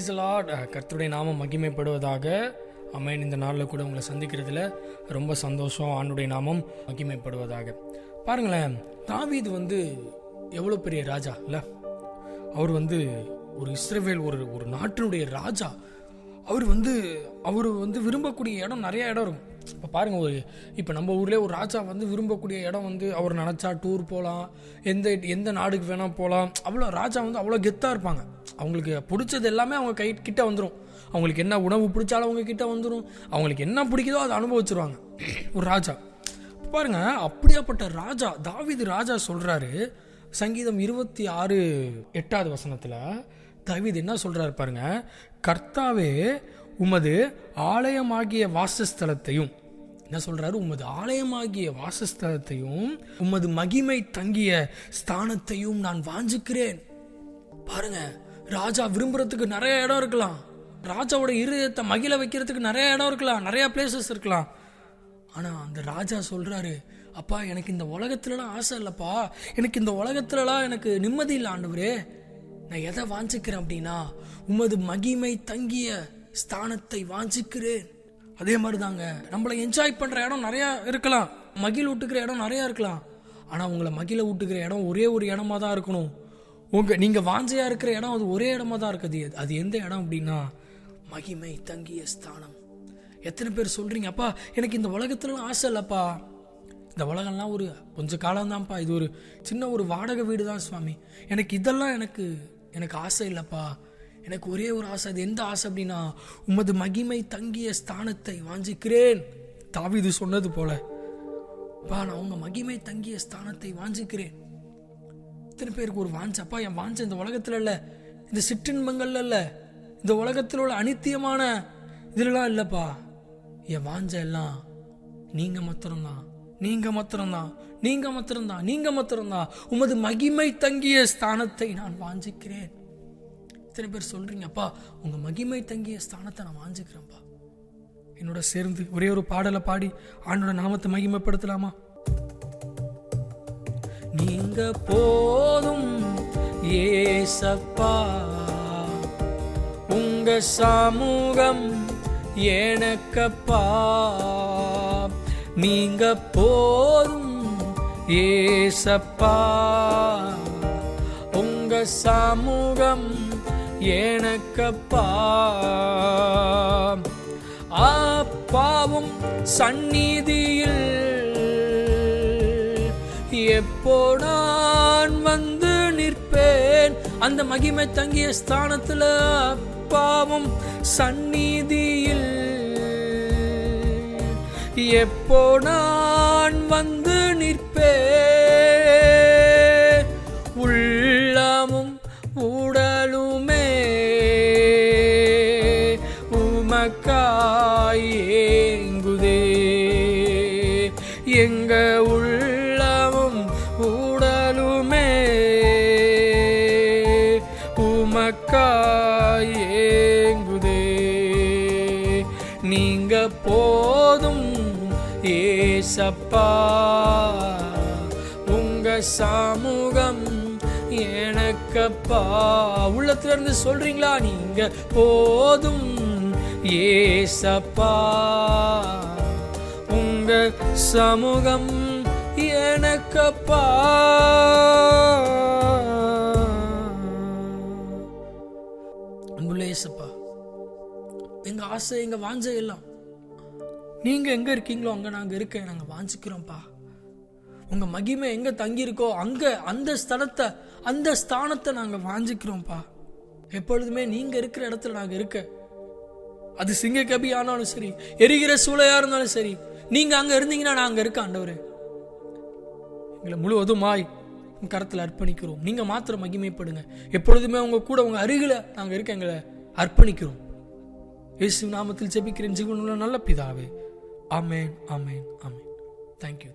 Praise the Lord. கர்த்தருடைய நாமம் மகிமைப்படுவதாக. ஆமென். இந்த நாளில் கூட உங்களை சந்திக்கிறதுல ரொம்ப சந்தோஷம். ஆண்டுடைய நாமம் மகிமைப்படுவதாக. பாருங்களேன், தாவீது எவ்வளோ பெரிய ராஜா இல்லை? அவர் ஒரு இஸ்ரவேல் ஒரு நாட்டினுடைய ராஜா. அவர் விரும்பக்கூடிய இடம் நிறைய இடம் இருக்கும். இப்போ பாருங்கள், இப்போ நம்ம ஊர்லேயே ஒரு ராஜா விரும்பக்கூடிய இடம் அவர் நினச்சா டூர் போகலாம், எந்த நாடுக்கு வேணால் போகலாம். அவ்வளோ ராஜா அவ்வளோ கெத்தாக இருப்பாங்க. அவங்களுக்கு பிடிச்சது எல்லாமே அவங்க கிட்ட வந்துடும். அவங்களுக்கு என்ன உணவு பிடிச்சாலும் அவங்க கிட்ட வந்துடும். அவங்களுக்கு என்ன பிடிக்குதோ அதை அனுபவிச்சிருவாங்க ஒரு ராஜா. பாருங்க, அப்படியாப்பட்ட ராஜா தாவீது ராஜா சொல்கிறாரு. சங்கீதம் 26:8 தாவீது என்ன சொல்கிறாரு பாருங்க. கர்த்தாவே, உமது ஆலயமாகிய வாசஸ்தலத்தையும், என்ன சொல்றாரு, உமது ஆலயமாகிய வாசஸ்தலத்தையும் உமது மகிமை தங்கிய ஸ்தானத்தையும் நான் வாஞ்சிக்கிறேன். பாருங்க, ராஜா விரும்புறதுக்கு நிறைய இடம் இருக்கலாம். ராஜாவோட இருதயத்தை மகிழ வைக்கிறதுக்கு நிறைய இடம் இருக்கலாம், நிறைய பிளேசஸ் இருக்கலாம். ஆனா அந்த ராஜா சொல்றாரு, அப்பா, எனக்கு இந்த உலகத்துலலாம் ஆசை இல்லப்பா, எனக்கு இந்த உலகத்துலலாம் எனக்கு நிம்மதி இல்லை ஆண்டவரே. நான் எதை வாஞ்சிக்கிறேன் அப்படின்னா, உமது மகிமை தங்கிய ஸ்தானத்தை வாஞ்சிக்கிறேன். அதே மாதிரி தாங்க, நம்மளை என்ஜாய் பண்ற இடம் நிறைய இருக்கலாம், மகிழ் ஊட்டுக்கிற இடம் நிறைய இருக்கலாம். ஆனா உங்களை மகிழ ஊட்டுக்கிற இடம் ஒரே ஒரு இடமா தான் இருக்கணும். நீங்க வாஞ்சையா இருக்கிற இடம் அது ஒரே இடமா தான் இருக்குது. அது எந்த இடம் அப்படின்னா, மகிமை தங்கிய ஸ்தானம். எத்தனை பேர் சொல்றீங்க, அப்பா எனக்கு இந்த உலகத்துலலாம் ஆசை இல்லப்பா, இந்த உலகம்லாம் ஒரு கொஞ்ச காலம் தான்ப்பா, இது ஒரு சின்ன ஒரு வாடகை வீடு தான் சுவாமி, எனக்கு இதெல்லாம் எனக்கு ஆசை இல்லப்பா. எனக்கு ஒரே ஒரு ஆசை. அது எந்த ஆசை அப்படின்னா, உமது மகிமை தங்கிய ஸ்தானத்தை வாஞ்சிக்கிறேன். தாவீது சொன்னது போல, பா, நான் உங்க மகிமை தங்கிய ஸ்தானத்தை வாஞ்சிக்கிறேன். இத்தனை பேருக்கு ஒரு வாஞ்சப்பா, என் வாஞ்ச இந்த உலகத்துல இல்ல, இந்த சிற்றின்பங்கள்ல இல்ல, இந்த உலகத்தில் உள்ள அனித்தியமான இதுலாம் இல்லப்பா. என் வாஞ்ச எல்லாம் நீங்க மாத்திரம்தான், நீங்க மாத்திரம்தான், நீங்க மாத்திரம்தான், நீங்க மாத்திரம்தான். உமது மகிமை தங்கிய ஸ்தானத்தை நான் வாஞ்சிக்கிறேன். இத்தனை பேர் சொல்றீங்க, அப்பா உங்க மகிமை தங்கிய ஸ்தானத்தை நான் வாஞ்சிக்கிறேன்ப்பா. என்னோட சேர்ந்து ஒரே ஒரு பாடலை பாடி ஆண்டோட நாமத்தை மகிமைப்படுத்தலாமா? நீங்க போதும் ஏசப்பா, உங்க சமூகம் எனக்கப்பா. நீங்க போதும் ஏசப்பா, உங்க சமூகம் எனக்கப்பா. அப்பாவும் சந்நிதியில் எப்போ நான் நிற்பேன். அந்த மகிமை தங்கிய ஸ்தானத்துல, அப்பாவும் சந்நிதியில் எப்போ நான் நிற்பேன். உள்ளமும் உடலுமே உமக்காய் ஏங்குதே. எங்க உள்ளமும் உடலுமே உமக்காய் ஏங்குதே. நீங்க போதும் ஏசப்பா, உங்க சமூகம் எனக்கப்பா. உள்ளத்துல இருந்து சொல்றீங்களா? நீங்க போதும் ஏசப்பா, உங்க சமூகம் எனக்கப்பா. அன்புள்ள ஏசப்பா, எங்க ஆசை, எங்க வாஞ்சை எல்லாம் நீங்க எங்க இருக்கீங்களோ அங்க நாங்க இருக்கேன். நாங்க வாஞ்சிக்கிறோம்ப்பா. உங்க மகிமை எங்க தங்கி இருக்கோ அங்க அந்த ஸ்தலத்தை, அந்த ஸ்தானத்தை நாங்க வாஞ்சிக்கிறோம்ப்பா. எப்பொழுதுமே நீங்க இருக்கிற இடத்துல நாங்க இருக்க. அது சிங்க கபி ஆனாலும் சரி, எரிகிற சூளையா இருந்தாலும் சரி, நீங்க அங்க இருந்தீங்கன்னா நாங்க இருக்க ஆண்டவரே. எங்களை முழுவதுமாய் கரத்துல அர்ப்பணிக்கிறோம். நீங்க மாத்திரம் மகிமைப்படுங்க. எப்பொழுதுமே உங்க கூட, உங்க அருகில நாங்க இருக்க எங்களை அர்ப்பணிக்கிறோம். இயேசு நாமத்தில் ஜெபிக்கிறேன் ஜீவனுள்ள நல்ல பிதாவே. ஆமென், ஆமென், ஆமென். தேங்க்யூ.